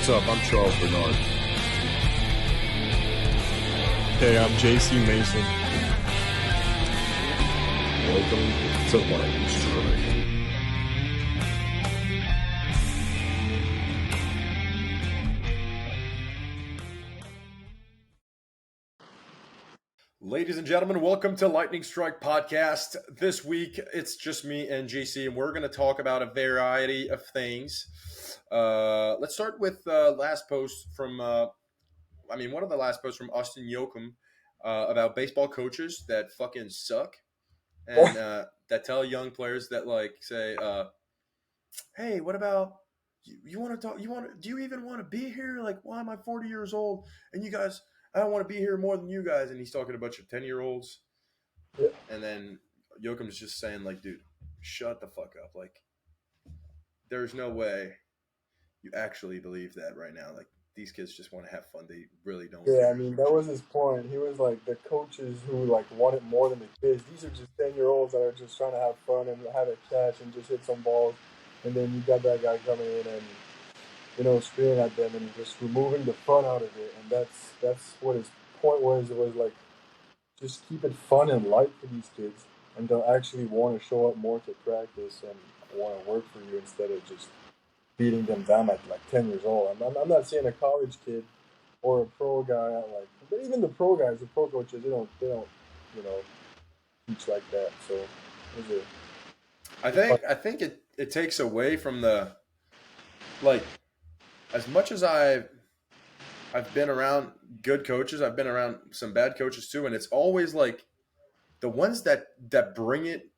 What's up? I'm Charles Bernard. Hey, I'm JC Mason. Welcome to Lightning Strike. Ladies and gentlemen, welcome to Lightning Strike Podcast. This week, it's just me and JC, and we're going to talk about a variety of things. Let's start with last post from, one of the last posts from Austin Yoakum about baseball coaches that fucking suck and that tell young players that, like, say, hey, what about you want to talk? Do you even want to be here? Like, why am I 40 years old and you guys? I don't want to be here more than you guys. And he's talking to a bunch of 10-year-olds. Yeah. And then Yoakum's just saying, like, dude, shut the fuck up. Like, there's no way you actually believe that right now. Like, these kids just want to have fun. They really don't. Yeah, I mean, that was his point. He was like, the coaches who, like, want it more than the kids. These are just 10-year-olds that are just trying to have fun and have a catch and just hit some balls. And then you got that guy coming in and, screaming at them and just removing the fun out of it. And that's what his point was. It was like, just keep it fun and light for these kids. And they'll actually want to show up more to practice and want to work for you instead of just beating them down at like 10 years old. I'm not saying a college kid or a pro guy but even the pro guys, the pro coaches, they don't teach like that. So I think it takes away from the, like, as much as I've been around good coaches, I've been around some bad coaches too, and it's always like the ones that bring it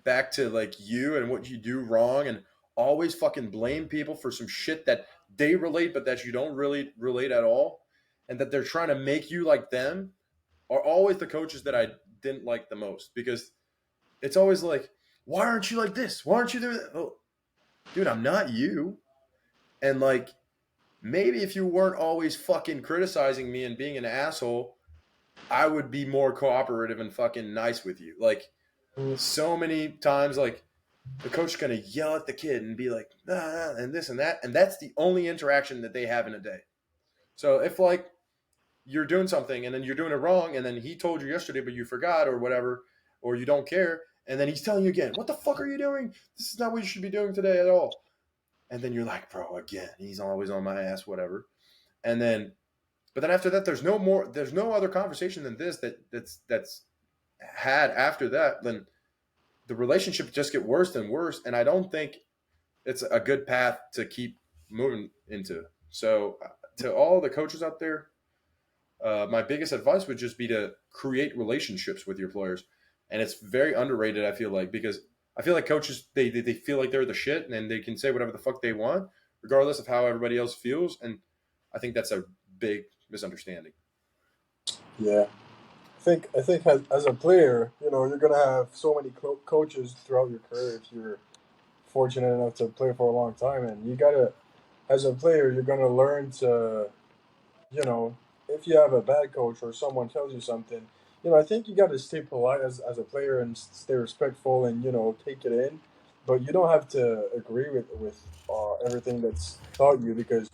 back to, like, you and what you do wrong and always fucking blame people for some shit that they relate but that you don't really relate at all, and that they're trying to make you like them, are always the coaches that I didn't like the most, because it's always like, why aren't you like this? Why aren't you doing that? Oh, dude, I'm not you. And, like, maybe if you weren't always fucking criticizing me and being an asshole, I would be more cooperative and fucking nice with you. Like, so many times, like, the coach is going to yell at the kid and be like, and this and that. And that's the only interaction that they have in a day. So if, like, you're doing something and then you're doing it wrong and then he told you yesterday but you forgot or whatever, or you don't care, and then he's telling you again, what the fuck are you doing? This is not what you should be doing today at all. And then you're like, bro, again, he's always on my ass, whatever. And then, but then after that, there's no other conversation than this that's had after that. Then the relationship just get worse and worse. And I don't think it's a good path to keep moving into. So to all the coaches out there, my biggest advice would just be to create relationships with your players. And it's very underrated, I feel like, because I feel like coaches, they feel like they're the shit and they can say whatever the fuck they want, regardless of how everybody else feels. And I think that's a big misunderstanding. Yeah. I think as a player, you're going to have so many coaches throughout your career if you're fortunate enough to play for a long time. And you got to, as a player, you're going to learn to, if you have a bad coach or someone tells you something, I think you got to stay polite as a player and stay respectful and, take it in. But you don't have to agree with everything that's taught you because,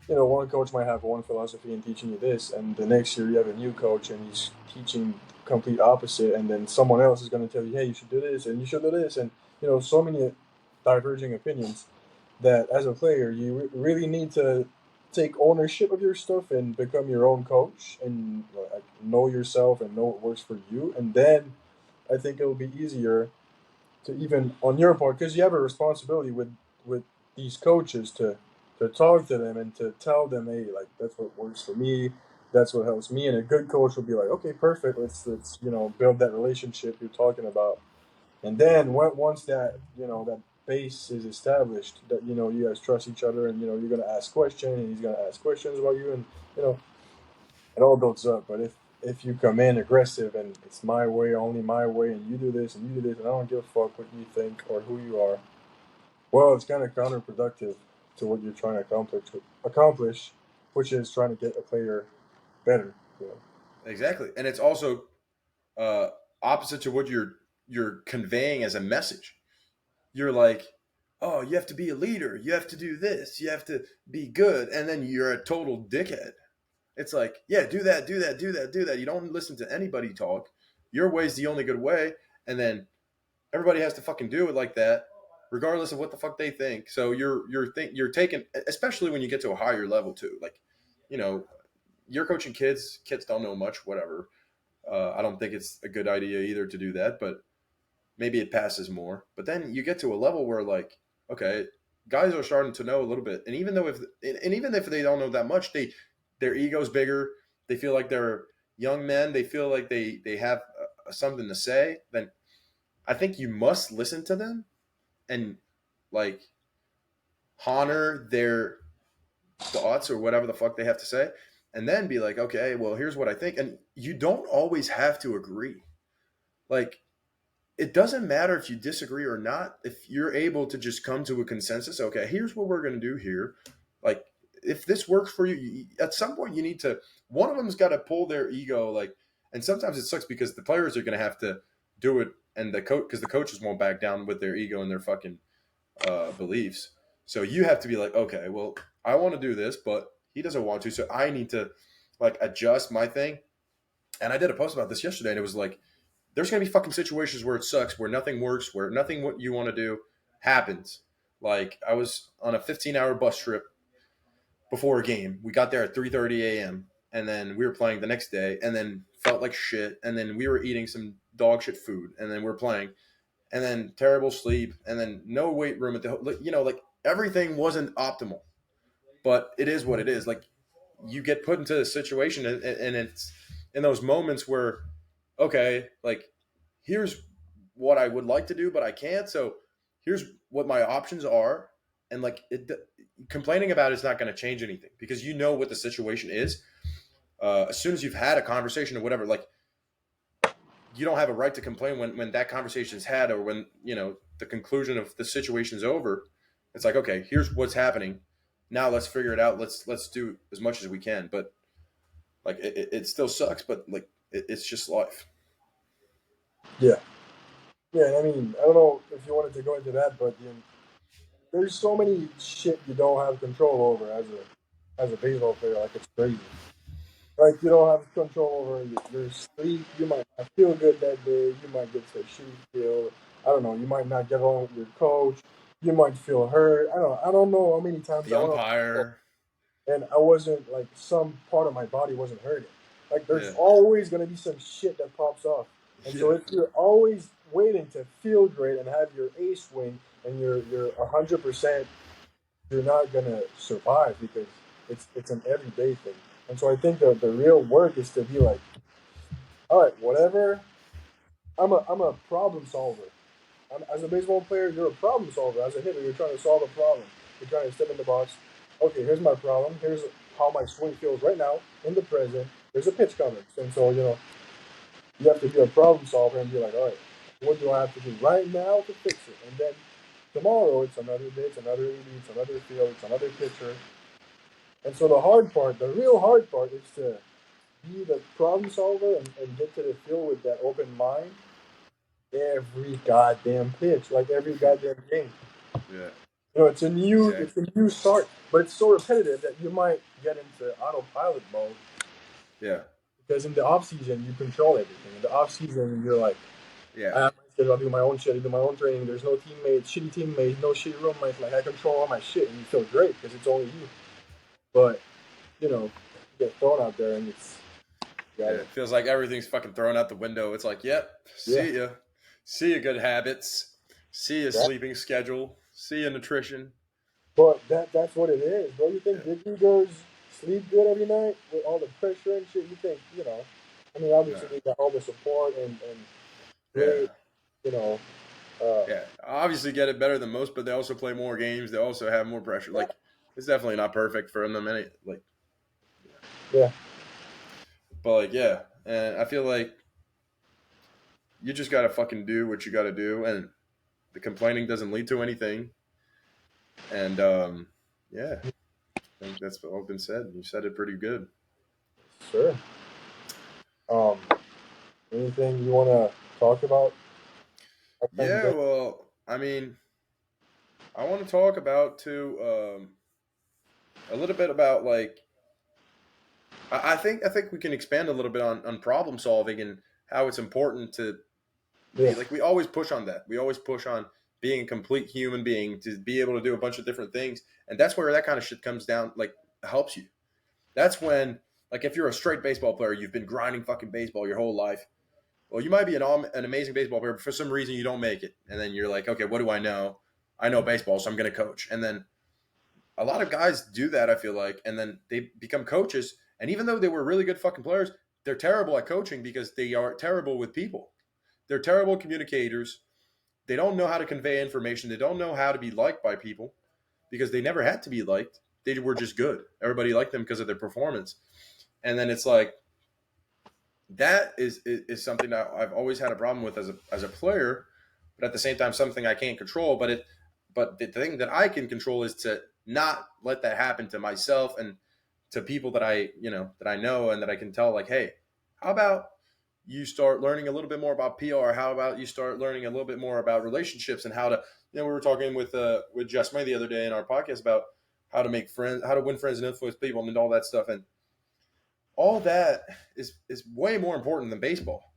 one coach might have one philosophy in teaching you this, and the next year you have a new coach and he's teaching complete opposite, and then someone else is going to tell you, hey, you should do this and you should do this, and so many diverging opinions that as a player you really need to take ownership of your stuff and become your own coach and know yourself and know what works for you, and then I think it'll be easier to even on your part because you have a responsibility with these coaches to talk to them and to tell them, hey, like that's what works for me, that's what helps me, and a good coach will be like, okay, perfect, let's build that relationship you're talking about, and then once that that base is established, that you guys trust each other, and you're gonna ask questions and he's gonna ask questions about you, and it all builds up. But if you come in aggressive and it's my way, only my way, and you do this and you do this, and I don't give a fuck what you think or who you are, well, it's kind of counterproductive to what you're trying to accomplish, which is trying to get a player better. Exactly. And it's also opposite to what you're conveying as a message. You're like, oh, you have to be a leader, you have to do this, you have to be good, and then you're a total dickhead. It's like, yeah, do that, do that, do that, do that. You don't listen to anybody talk. Your way's the only good way, and then everybody has to fucking do it like that, regardless of what the fuck they think. So you're taking, especially when you get to a higher level too. Like, you know, you're coaching kids. Kids don't know much. Whatever. I don't think it's a good idea either to do that, but maybe it passes more. But then you get to a level where like, okay, guys are starting to know a little bit, and even if they don't know that much, their ego's bigger. They feel like they're young men. They feel like they have something to say. Then I think you must listen to them and like honor their thoughts or whatever the fuck they have to say, and then be like, okay, well, here's what I think. And you don't always have to agree. Like, it doesn't matter if you disagree or not. If you're able to just come to a consensus, okay, here's what we're going to do here. Like, if this works for you, at some point you need to, one of them's got to pull their ego. Like, and sometimes it sucks because the players are going to have to do it, and the coach, because the coaches won't back down with their ego and their fucking beliefs. So you have to be like, okay, well, I want to do this, but he doesn't want to, so I need to like adjust my thing. And I did a post about this yesterday, and it was like, there's gonna be fucking situations where it sucks, where nothing works, where nothing what you want to do happens. Like I was on a 15-hour bus trip before a game. We got there at 3:30 a.m. and then we were playing the next day, and then felt like shit, and then we were eating some dog shit food, and then we're playing, and then terrible sleep, and then no weight room at the like everything wasn't optimal, but it is what it is. Like you get put into a situation, and it's in those moments where okay, like here's what I would like to do, but I can't. So here's what my options are, and like complaining about it's not going to change anything because you know what the situation is. As soon as you've had a conversation or whatever, like you don't have a right to complain when that conversation is had or when the conclusion of the situation's over. It's like okay, here's what's happening. Now let's figure it out. Let's do as much as we can. But like it still sucks, but like it's just life. Yeah. Yeah, and I mean, I don't know if you wanted to go into that, but there's so many shit you don't have control over as a baseball player. Like it's crazy. Like you don't have control over your sleep. You might not feel good that day. You might get to a shitty feel. I don't know. You might not get along with your coach. You might feel hurt. I don't know how many times The I went umpire. and I wasn't like some part of my body wasn't hurting. Like there's Yeah. always gonna be some shit that pops off. And so Yeah. if you're always waiting to feel great and have your ace swing and you're 100%, you're not gonna survive because it's an everyday thing. And so I think the real work is to be like, all right, whatever. I'm a problem solver. As a baseball player, you're a problem solver. As a hitter, you're trying to solve a problem. You're trying to step in the box. Okay, here's my problem. Here's how my swing feels right now in the present. There's a pitch coming, and so you have to be a problem solver and be like, all right, what do I have to do right now to fix it? And then tomorrow it's another day, it's another inning, it's another field, it's another pitcher. And so the hard part, the real hard part, is to be the problem solver and get to the field with that open mind every goddamn pitch, like every goddamn game. Yeah. It's a new start, but it's so repetitive that you might get into autopilot mode Yeah. because in the off season you control everything. In the off season you're like, Yeah. I have my schedule, I do my own shit, I do my own training. There's no teammates, shitty teammates, no shitty roommates. Like I control all my shit, and you feel great because it's only you. But you get thrown out there, and it's Yeah. It feels like everything's fucking thrown out the window. It's like, yep, see ya. See ya good habits. See ya sleeping schedule. See ya nutrition. But that's what it is, bro. You think Yeah. big leaguers sleep good every night with all the pressure and shit? You think, I mean, obviously No. they got all the support and Yeah. great, you know, Yeah. Obviously get it better than most, but they also play more games. They also have more pressure. Like it's definitely not perfect for them like yeah, but like yeah. And I feel like you just gotta fucking do what you gotta do and the complaining doesn't lead to anything. And yeah. I think that's all been said. You said it pretty good. sure. Um, anything you want to talk about? I think Yeah, well, I mean, I want to talk about too a little bit about like I think we can expand a little bit on problem solving and how it's important to Yeah. be like we always push on that. We always push on being a complete human being to be able to do a bunch of different things, and that's where that kind of shit comes down. Like helps you. That's when like if you're a straight baseball player, you've been grinding fucking baseball your whole life. Well, you might be an amazing baseball player, but for some reason you don't make it, and then you're like, okay, what do I know? I know baseball, so I'm going to coach, and then a lot of guys do that, I feel like, and then they become coaches. And even though they were really good fucking players, they're terrible at coaching because they are terrible with people. They're terrible communicators. They don't know how to convey information. They don't know how to be liked by people because they never had to be liked. They were just good. Everybody liked them because of their performance. And then it's like that is something that I've always had a problem with as a player, but at the same time something I can't control. But the thing that I can control is to not let that happen to myself and to people that I know and that I can tell like, hey, how about you start learning a little bit more about PR? How about you start learning a little bit more about relationships and how to we were talking with Jess May the other day in our podcast about how to make friends, how to win friends and influence people and all that stuff. And all that is way more important than baseball.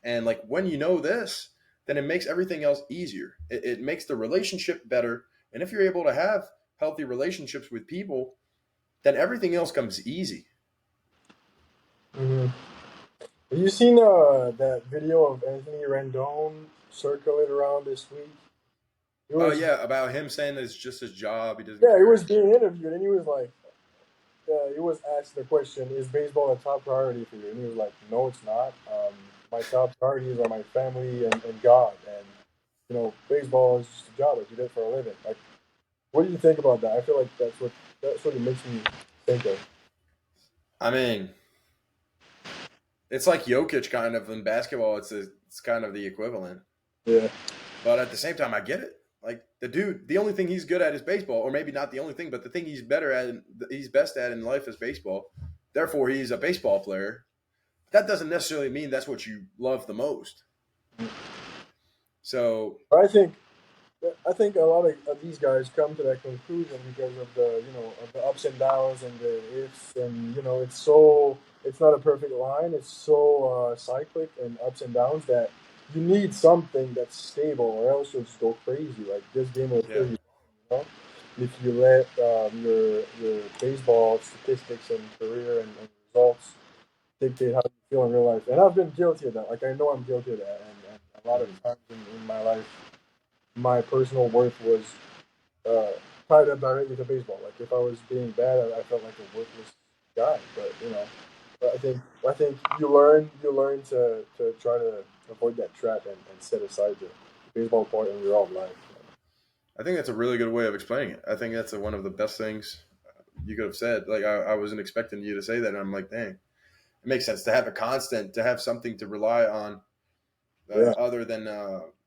And like when you know this, then it makes everything else easier. It makes the relationship better. And if you're able to have healthy relationships with people, then everything else comes easy. Hmm. Have you seen that video of Anthony Rendon circulate around this week? It Oh was yeah, about him saying that it's just his job. He doesn't Yeah, he care. was being interviewed, and he was like, he was asked the question, "Is baseball a top priority for you?" And he was like, "No, it's not. My top priorities are my family and God, and baseball is just a job. I do that for a living." Like, what do you think about that? I feel like that's what it makes me think of. I mean, it's like Jokic kind of in basketball. It's kind of the equivalent. Yeah. But at the same time, I get it. Like the dude, the only thing he's good at is baseball, or maybe not the only thing, but the thing he's better at, he's best at in life is baseball. Therefore, he's a baseball player. That doesn't necessarily mean that's what you love the most. So, But I think a lot of these guys come to that conclusion because of the ups and downs and the ifs, and it's not a perfect line. It's so cyclic and ups and downs that you need something that's stable, or else you'll just go crazy. Like this game will yeah. kill you. If you let your baseball statistics and career and results dictate how you feel in real life. And I've been guilty of that. Like I know I'm guilty of that, and a lot of Mhm. times in my life my personal worth was uh, tied up directly to baseball. Like if I was being bad, I felt like a worthless guy. But I think you learn to try to avoid that trap and set aside the baseball part in your own life. I think that's a really good way of explaining it. I think that's one of the best things you could have said. Like, I wasn't expecting you to say that. And I'm like, dang, it makes sense to have a constant, to have something to rely on Yeah, other than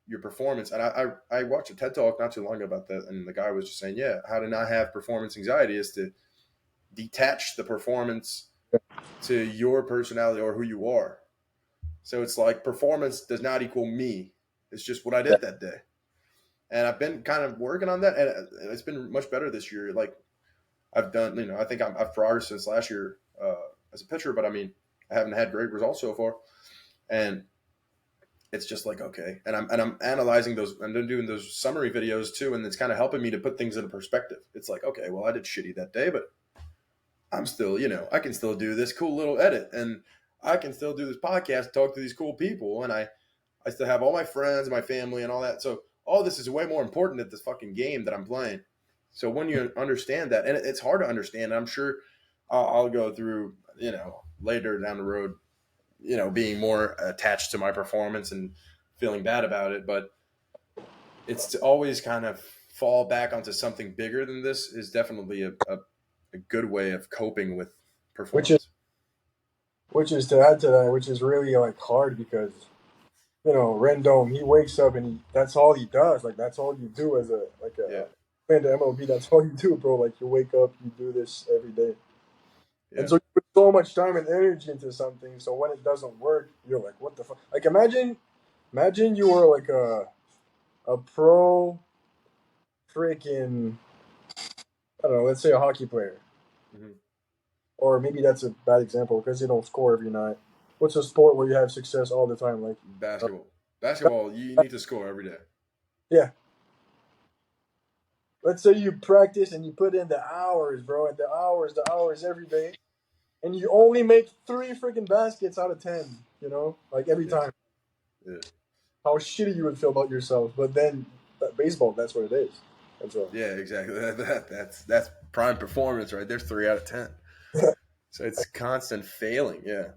your performance. And I watched a TED talk not too long ago about that, and the guy was just saying, yeah, how to not have performance anxiety is to detach the performance to your personality or who you are. So it's like performance does not equal me. It's just what I yeah, did that day. And I've been kind of working on that, and it's been much better this year. Like I've done, I think I've progressed since last year as a pitcher, but I mean, I haven't had great results so far. And it's just like okay, and I'm analyzing those and then doing those summary videos too, and it's kind of helping me to put things into perspective. It's like okay, well I did shitty that day, but I'm still I can still do this cool little edit, and I can still do this podcast, talk to these cool people, and I still have all my friends, my family, and all that. So all this is way more important than this fucking game that I'm playing. So when you understand that, and it's hard to understand, I'm sure I'll go through later down the road being more attached to my performance and feeling bad about it. But it's to always kind of fall back onto something bigger than this is definitely a good way of coping with which is performance. which is to add to that, which is really like hard because Rendon, he wakes up and that's all he does. Like that's all you do as a like Yeah, a fan to MLB. That's all you do, bro. Like you wake up, you do this every day, and yeah, so you put so much time and energy into something. So when it doesn't work, you're like, what the fuck? Like imagine you were like a pro freaking, I don't know, let's say a hockey player. Mhm. Or maybe that's a bad example because they don't score every night. What's a sport where you have success all the time? Like, Basketball, you need to score every day. yeah. Let's say you practice and you put in the hours, bro, and the hours every day, and you only make 3 freaking baskets out of 10, you know, like every Yeah. time. Yeah. How shitty you would feel about yourself. But then, baseball, that's what it is. And so, Yeah, exactly. That's prime performance right there's 3 out of 10. So it's constant failing. Yeah,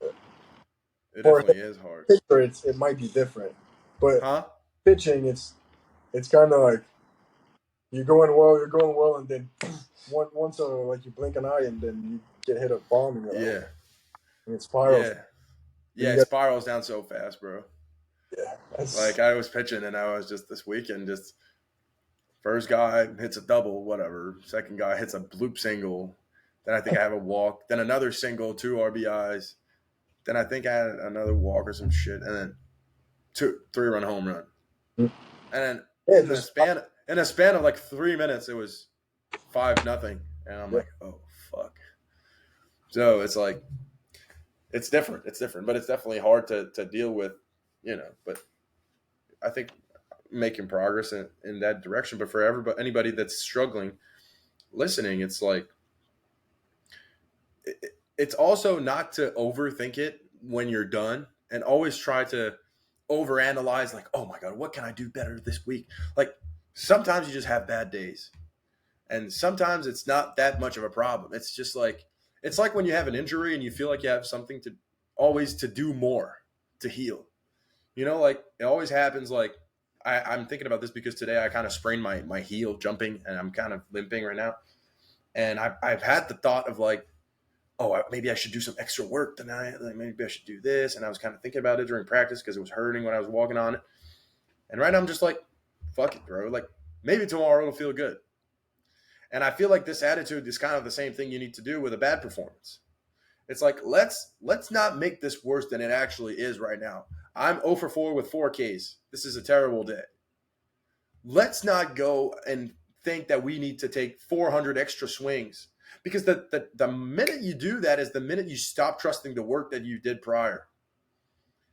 it for a definitely is hard. pitcher, it might be different. But Huh? pitching, it's kind of like you're going well, and then once like you blink an eye, and then you get hit a bomb, and you're like, Yeah. and it spirals. Yeah, it spirals down so fast, bro. Yeah, Like I was pitching and I was just this weekend, just first guy hits a double, whatever. Second guy hits a bloop single. Then I think I have a walk. Then another single, 2 RBIs. Then I think I had another walk or some shit. And then 3-run home run. And then yeah, in a span of like 3 minutes, it was 5-0. And I'm like, oh fuck. So it's like it's different. It's different. But it's definitely hard to deal with, you know. But I think making progress in that direction. But for anybody that's struggling listening, it's like it's also not to overthink it when you're done and always try to overanalyze like, oh my God, what can I do better this week? Like sometimes you just have bad days. And sometimes it's not that much of a problem. It's just like it's like when you have an injury and you feel like you have something to always to do more to heal. You know, like it always happens. Like I'm thinking about this because today I kind of sprained my heel jumping and I'm kind of limping right now. And I've had the thought of like, oh, maybe I should do some extra work tonight. Like maybe I should do this. And I was kind of thinking about it during practice because it was hurting when I was walking on it. And right now I'm just like, fuck it, bro. Like maybe tomorrow it'll feel good. And I feel like this attitude is kind of the same thing you need to do with a bad performance. It's like, let's not make this worse than it actually is right now. I'm 0 for 4 with 4 Ks. This is a terrible day. Let's not go and think that we need to take 400 extra swings because the minute you do that is the minute you stop trusting the work that you did prior.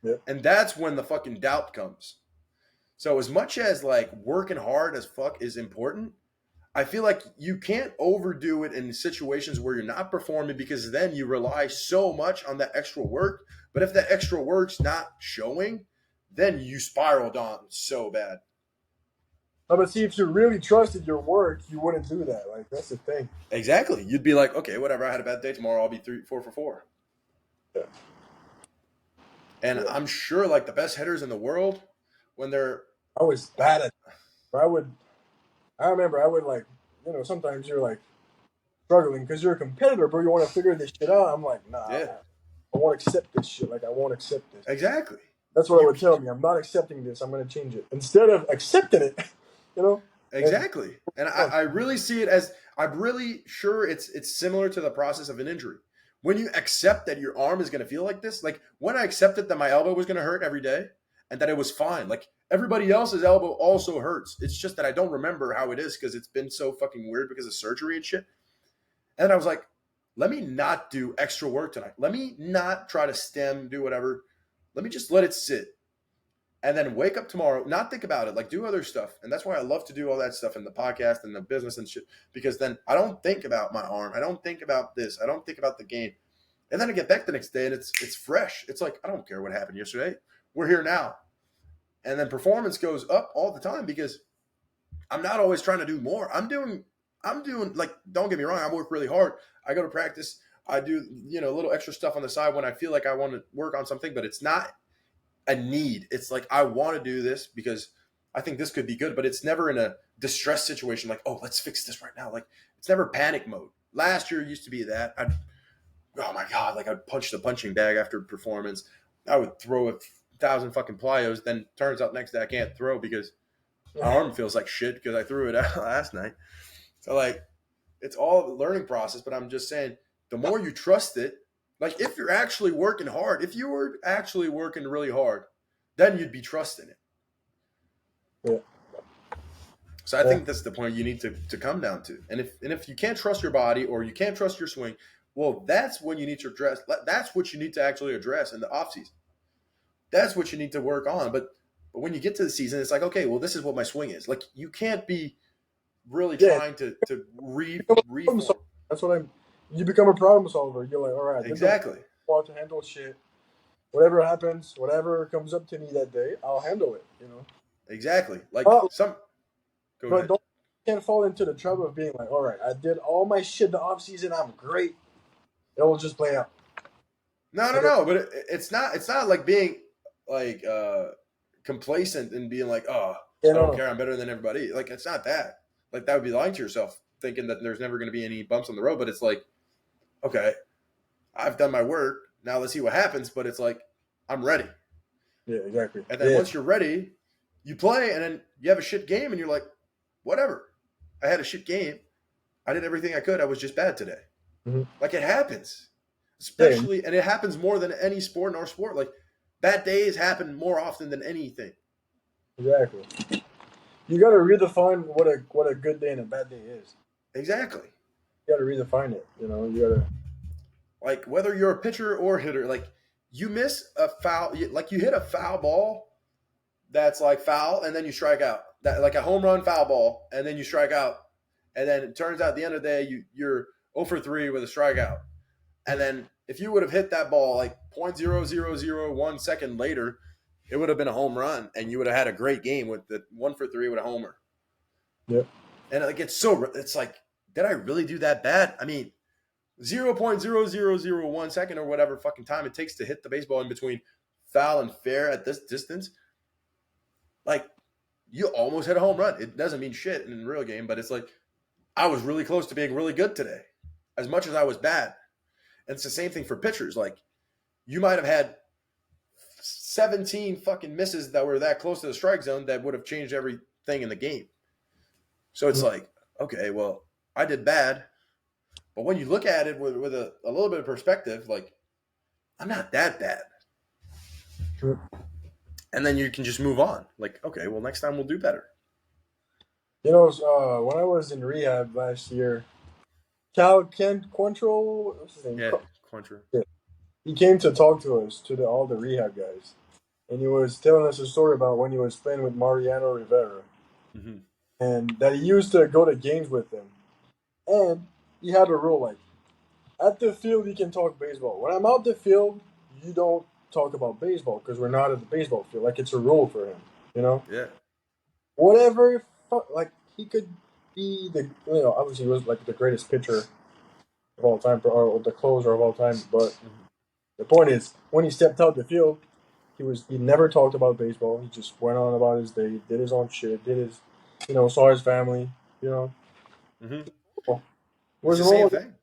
Yep. And that's when the fucking doubt comes. So as much as like working hard as fuck is important, I feel like you can't overdo it in situations where you're not performing because then you rely so much on that extra work. But if that extra work's not showing, then you spiral down so bad. No, but see, if you really trusted your work, you wouldn't do that. Like that's the thing. Exactly. You'd be like, okay, whatever. I had a bad day tomorrow. I'll be 4 for 4. Yeah. And I'm sure like the best hitters in the world, when they're I was bad at. I remember I would like, sometimes you're like struggling because you're a competitor, bro. You want to figure this shit out. I'm like, nah, yeah, I won't accept this shit. Like I won't accept this. exactly. That's what I would tell me. I'm not accepting this. I'm going to change it instead of accepting it. Exactly. And I really see it as I'm really sure it's similar to the process of an injury. When you accept that your arm is going to feel like this, like when I accepted that my elbow was going to hurt every day and that it was fine, like everybody else's elbow also hurts. It's just that I don't remember how it is because it's been so fucking weird because of surgery and shit. And I was like, let me not do extra work tonight. Let me not try to stem, do whatever. Let me just let it sit. And then wake up tomorrow, not think about it, like do other stuff. And that's why I love to do all that stuff in the podcast and the business and shit, because then I don't think about my arm. I don't think about this. I don't think about the game. And then I get back the next day and it's fresh. It's like, I don't care what happened yesterday. We're here now. And then performance goes up all the time because I'm not always trying to do more. I'm doing like, don't get me wrong. I work really hard. I go to practice. I do, a little extra stuff on the side when I feel like I want to work on something, but it's not a need. It's like I want to do this because I think this could be good, but it's never in a distress situation like, oh, let's fix this right now. Like it's never panic mode. Last year used to be that. Oh my God, like I'd punch the punching bag after performance. I would throw 1,000 fucking plyos. Then turns out next day I can't throw because my arm feels like shit because I threw it out last night. So like it's all a learning process, but I'm just saying the more you trust it, like if you're actually working hard, if you were actually working really hard, then you'd be trusting it. Yeah. So I Yeah. think that's the point you need to come down to. And if you can't trust your body or you can't trust your swing, well, that's when you need to address. That's what you need to actually address in the offseason. That's what you need to work on. But when you get to the season, it's like, okay, well, this is what my swing is. Like you can't be really Yeah. trying to Become a problem reform. solver. That's what I'm. You become a problem solver. You're like, all right, I did the Exactly. want to handle shit. Whatever happens, whatever comes up to me that day, I'll handle it. You know. Exactly. Like Oh, some. Go but ahead. don't can't fall into the trap of being like, all right, I did all my shit the off season. I'm great. It will just play out. No. But it's not. It's not like being like complacent and being like, oh, Yeah, I don't no. care. I'm better than everybody. Like it's not that. Like that would be lying to yourself, thinking that there's never going to be any bumps on the road. But it's like, okay, I've done my work. Now let's see what happens. But it's like, I'm ready. Yeah, exactly. And then Yeah. once you're ready, you play, and then you have a shit game, and you're like, whatever. I had a shit game. I did everything I could. I was just bad today. Mhm. Like it happens, especially, and it happens more than any sport in our sport. Like bad days happen more often than anything. Exactly. You got to redefine what a good day and a bad day is. Exactly. You got to redefine it. You know, you got to. Like whether you're a pitcher or hitter, like you miss a foul, like you hit a foul ball that's like foul, and then you strike out. That like a home run foul ball, and then you strike out, and then it turns out at the end of the day you're 0 for 3 with a strikeout. And then if you would have hit that ball like 0.0001 second later, it would have been a home run, and you would have had a great game with the 1 for 3 with a homer. Yep. And like it's like, did I really do that bad? I mean, 0.0001 second or whatever fucking time it takes to hit the baseball in between foul and fair at this distance. Like you almost hit a home run. It doesn't mean shit in a real game, but it's like I was really close to being really good today, as much as I was bad. And it's the same thing for pitchers. Like you might have had 17 fucking misses that were that close to the strike zone that would have changed everything in the game. So it's like, okay, well, I did bad. But when you look at it with a little bit of perspective, like, I'm not that bad. True. And then you can just move on. Like, okay, well, next time we'll do better. You know, when I was in rehab last year, Ken Quantrill, what's his name? Yeah, Quantrill. He came to talk to us, all the rehab guys, and he was telling us a story about when he was playing with Mariano Rivera, Mm-hmm. and that he used to go to games with him, and he had a rule like, at the field you can talk baseball. When I'm out the field, you don't talk about baseball because we're not at the baseball field. Like it's a rule for him, you know. Yeah. Whatever, like he could be obviously he was like the greatest pitcher of all time, or the closer of all time. But the point is, when he stepped out the field, he never talked about baseball. He just went on about his day, did his own shit, saw his family, Mm-hmm. Well, It's the wrong same with it? thing.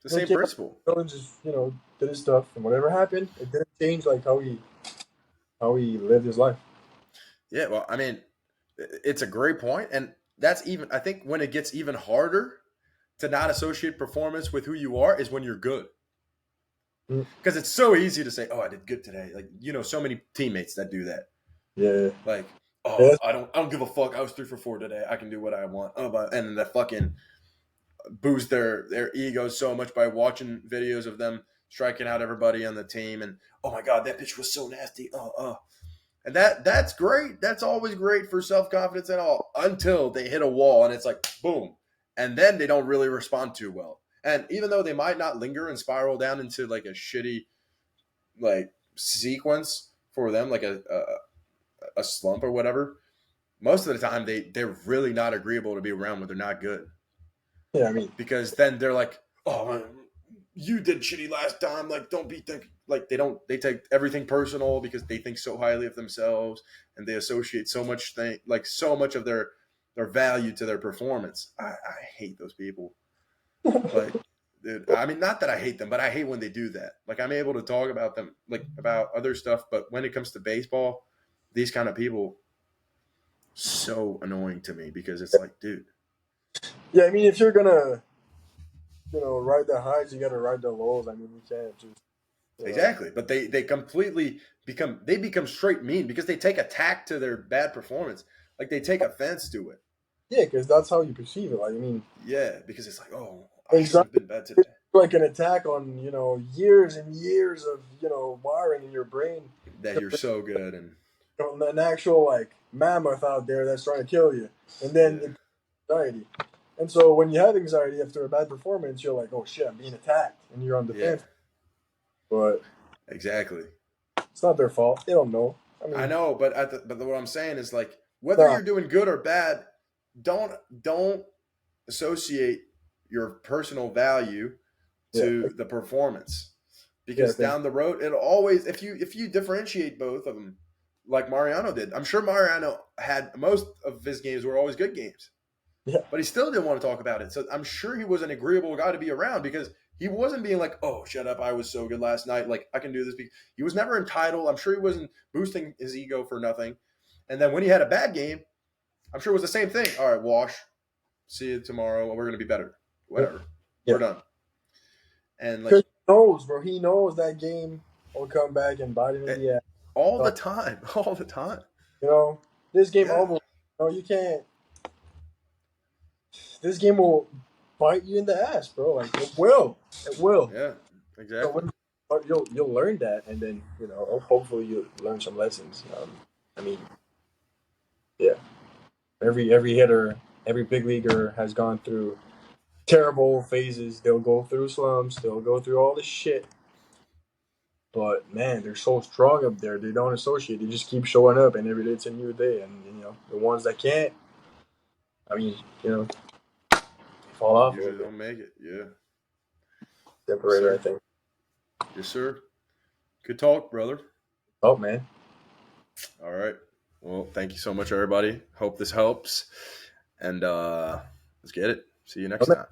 It's the same principle. And just did his stuff, and whatever happened, it didn't change like how he lived his life. Yeah, well, I mean, it's a great point, and that's even. I think when it gets even harder to not associate performance with who you are is when you're good, because it's so easy to say, "Oh, I did good today." Like so many teammates that do that. Yeah. Like, oh, Yeah. I don't give a fuck. I was 3 for 4 today. I can do what I want. Oh, and the fucking boost their egos so much by watching videos of them striking out everybody on the team, and oh my god, that pitch was so nasty. And that's great. That's always great for self-confidence and all until they hit a wall and it's like boom. And then they don't really respond too well. And even though they might not linger and spiral down into like a shitty like sequence for them, like a slump or whatever, most of the time they're really not agreeable to be around when they're not good. Yeah, I mean, Because then they're like, oh, you did shitty last time. Like, don't be like they take everything personal because they think so highly of themselves and they associate so much of their value to their performance. I hate those people. Like, dude, I mean, not that I hate them, but I hate when they do that. Like, I'm able to talk about them, like about other stuff, but when it comes to baseball, these kind of people, so annoying to me because it's like, dude. yeah, I mean, if you're gonna, ride the highs, you gotta ride the lows. I mean, you can't just Exactly, but they completely become straight mean because they take attack to their bad performance, like they take offense to it. Yeah, because that's how you perceive it. Like, I mean, Yeah, because it's like, oh, I should have been bad today. like an attack on years and years of wiring in your brain. That you're so good and An actual like mammoth out there that's trying to kill you, and then yeah, anxiety. And so when you have anxiety after a bad performance, you're like, oh shit, I'm being attacked, and you're on yeah, defense. But exactly. it's not their fault. They don't know. I mean, I know, but what I'm saying is like whether nah, you're doing good or bad, don't associate your personal value yeah, to the performance yeah, because down the road it'll always if you differentiate both of them like Mariano did. I'm sure Mariano had most of his games were always good games. yeah, But he still didn't want to talk about it. So I'm sure he was an agreeable guy to be around because he wasn't being like, oh, shut up. I was so good last night. Like, I can do this. He was never entitled. I'm sure he wasn't boosting his ego for nothing. And then when he had a bad game, I'm sure it was the same thing. All right, wash. See you tomorrow. We're going to be better. Whatever. yeah. We're done. And like, Because he knows, bro. He knows that game will come back and bite him in the ass. all the time. All the time. This game Yeah. almost. You can't. This game will bite you in the ass, bro. Like it will. It will. Yeah, So exactly. you'll learn that, and then hopefully you'll learn some lessons. I mean, yeah. Every hitter, every big leaguer has gone through terrible phases. They'll go through slumps. They'll go through all this shit. But man, they're so strong up there. They don't associate. They just keep showing up, and every day it's a new day. And the ones that can't, I mean, fall off. Usually don't make it. Yeah. Temporary, Yes, I think. Yes, sir. Good talk, brother. Oh man. All right. Well, thank you so much, everybody. Hope this helps. And let's get it. See you next time.